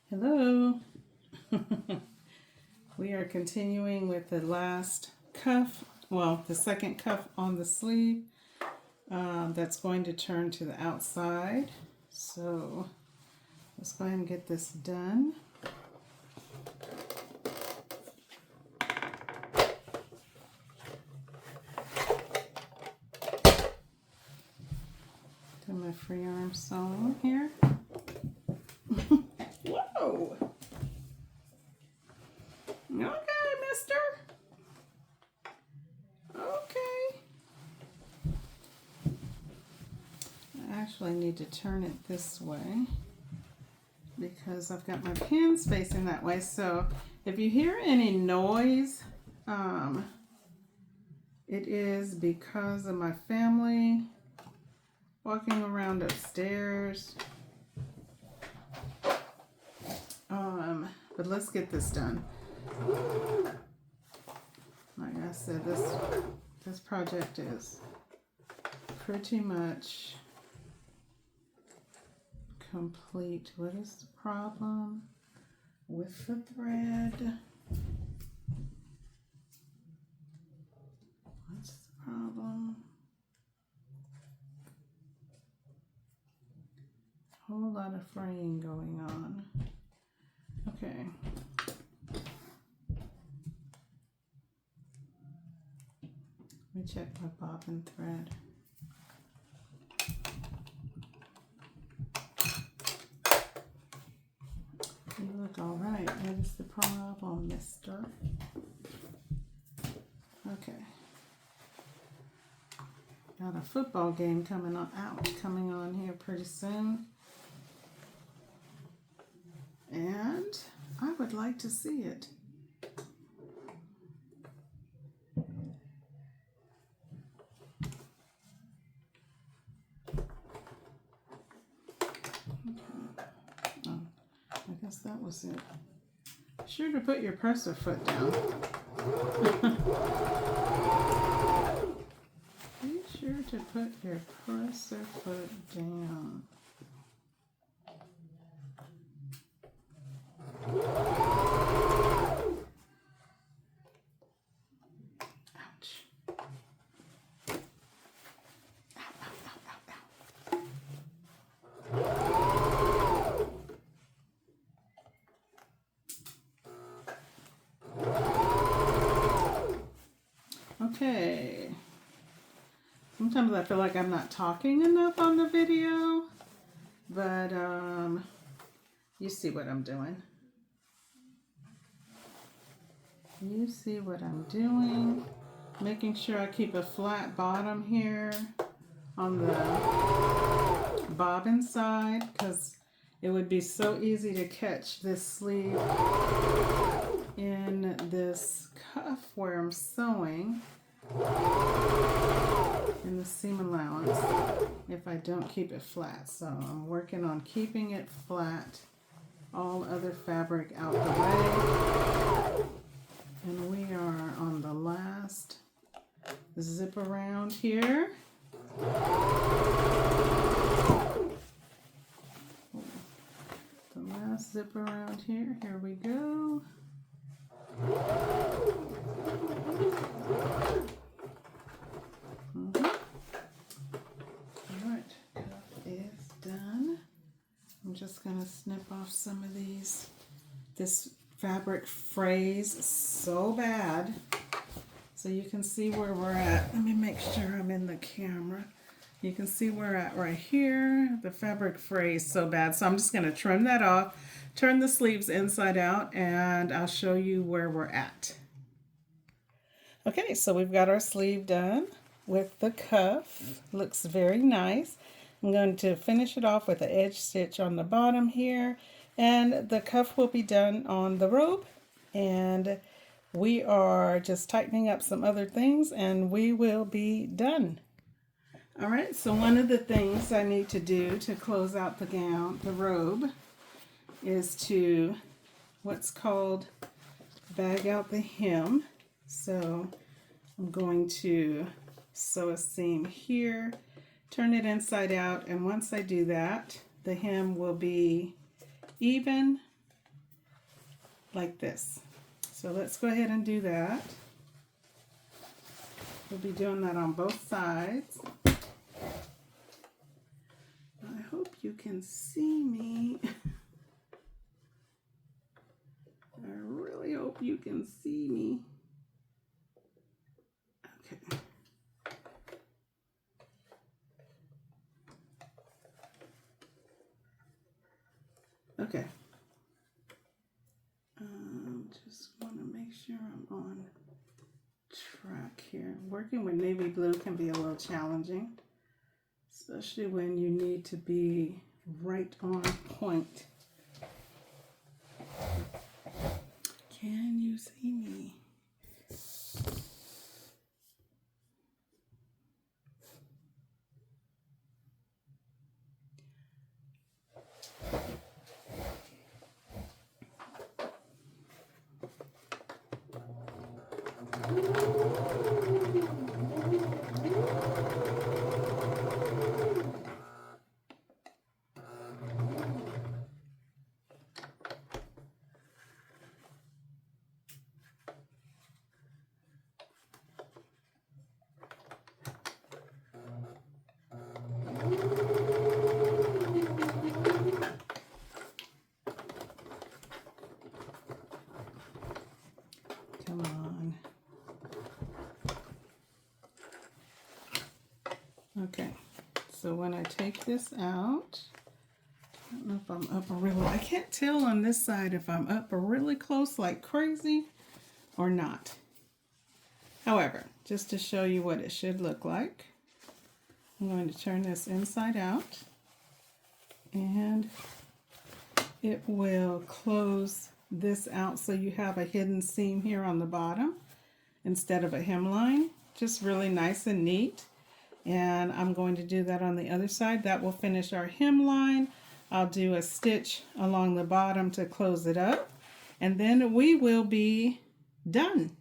Hello. We are continuing with the last cuff, well, the second cuff on the sleeve. That's going to turn to the outside. So let's go ahead and get this done. Do my free arm sewing here. Whoa! Okay, mister. Okay. I actually need to turn it this way because I've got my pins facing that way. So if you hear any noise, it is because of my family walking around upstairs. But let's get this done. Like I said, this project is pretty much complete. What is the problem with the thread? What's the problem? Whole lot of fraying going on. Okay. Let me check my bobbin thread. You look all right. What is the problem, mister? Okay. Got a football game coming on here pretty soon. And I would like to see it. I guess that was it. Be sure to put your presser foot down. Be sure to put your presser foot down. Ouch. Okay. Sometimes I feel like I'm not talking enough on the video, but you see what I'm doing. You see what I'm doing. Making sure I keep a flat bottom here on the bobbin side because it would be so easy to catch this sleeve in this cuff where I'm sewing in the seam allowance if I don't keep it flat. So I'm working on keeping it flat, all other fabric out the way. And we are on the last zip around here. The last zip around here. Here we go. Alright, cuff is done. I'm just going to snip off some of these. This fabric frays so bad. So you can see where we're at. Let me make sure I'm in the camera. You can see where we're at right here. The fabric frays so bad. So I'm just going to trim that off, turn the sleeves inside out, and I'll show you where we're at. Okay, so we've got our sleeve done with the cuff. Looks very nice. I'm going to finish it off with an edge stitch on the bottom here. And the cuff will be done on the robe. And we are just tightening up some other things and we will be done. All right, so one of the things I need to do to close out the gown, the robe, is to what's called bag out the hem. So I'm going to sew a seam here, turn it inside out, and once I do that, the hem will be even like this. So let's go ahead and do that. We'll be doing that on both sides. I hope you can see me. I really hope you can see me. Okay. Okay. Just want to make sure I'm on track here. Working with navy blue can be a little challenging, especially when you need to be right on point. Can you see me? Come on. Okay, so when I take this out, I don't know if I'm up really, I can't tell on this side if I'm up really close like crazy or not. However, just to show you what it should look like, I'm going to turn this inside out and it will close this out so you have a hidden seam here on the bottom instead of a hemline. Just really nice and neat. And I'm going to do that on the other side. That will finish our hemline. I'll do a stitch along the bottom to close it up, and then we will be done.